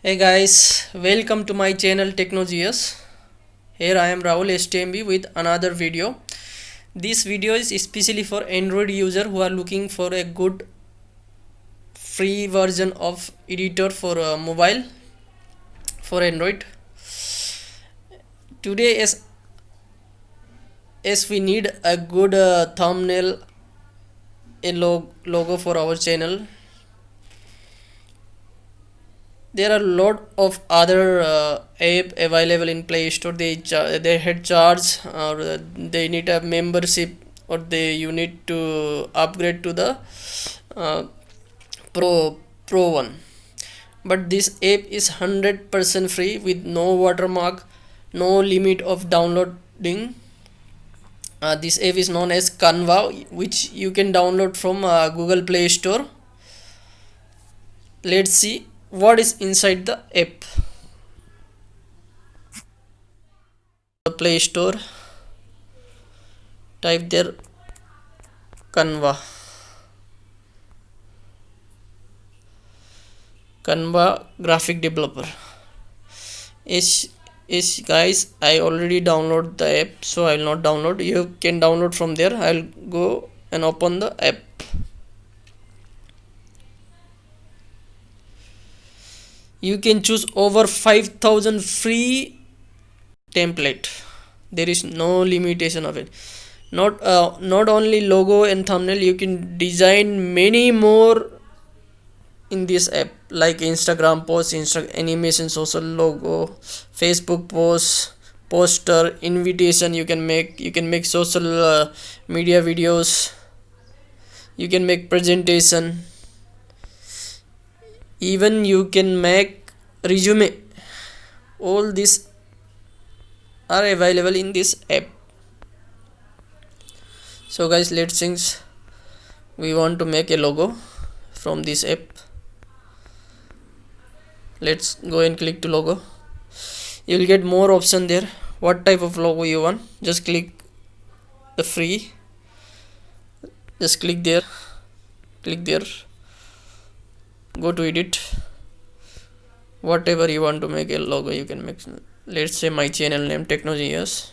Hey guys, welcome to my channel TECHNO JEUS. Here I am Rahul STMB with another video. This video is especially for Android user who are looking for a good free version of editor for mobile for Android. Today as we need a good thumbnail, a logo for our channel. There are a lot of other app available in Play Store. They had charge, or they need a membership, or you need to upgrade to the uh, pro one. But this app is 100% free with no watermark, no limit of downloading. This app is known as Canva, which you can download from Google Play Store. Let's see what is inside the app. The Play Store, type there Canva graphic developer. Is guys, I already download the app, so I will not download. You can download from there. I'll go and open the app. You can choose over 5,000 free template. There is no limitation of it. Not only logo and thumbnail, you can design many more in this app, like Instagram post, animation, social logo, Facebook post, poster, invitation. You can make social media videos. You can make presentation. Even you can make resume. All these are available in this app. So guys, let's think. We want to make a logo from this app. Let's go and click to logo. You will get more option there. What type of logo you want? Just click the free. Just click there. Go to edit. Whatever you want to make a logo, you can make. Let's say my channel name TECHNO JEUS.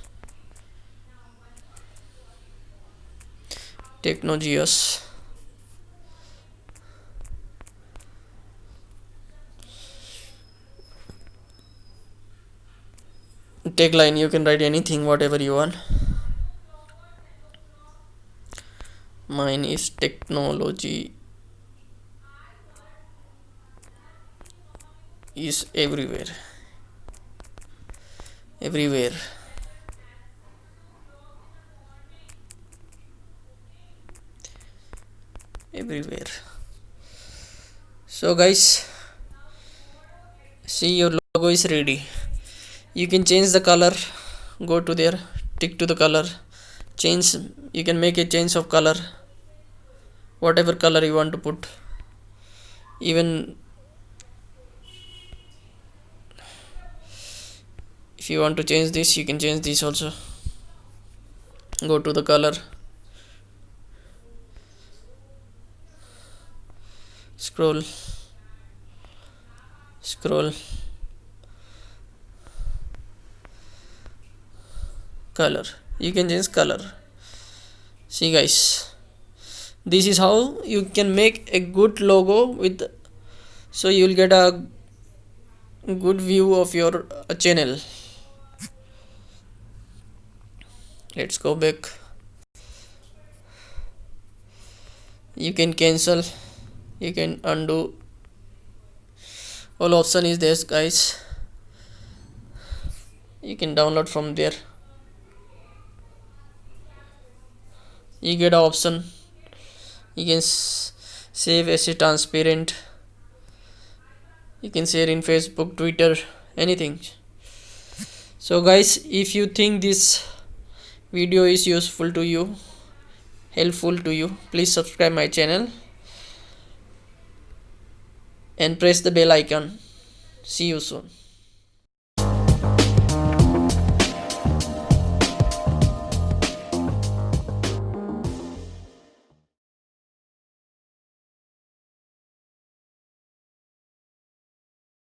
TECHNO JEUS. Tagline, you can write anything, whatever you want. Mine is technology is everywhere. So guys, see, your logo is ready. You can change the color. Go to there, tick to the color, change. You can make a change of color, whatever color you want to put. Even if you want to change this, you can change this also. Go to the color, scroll, color. You can change color. See guys, this is how you can make a good logo with, so you will get a good view of your channel. Let's go back. You can cancel, you can undo. All option is there guys. You can download from there. You get an option. You can save as a transparent. You can share in Facebook, Twitter, anything. So guys, if you think this video is useful to you, helpful to you, please subscribe my channel and press the bell icon. See you soon.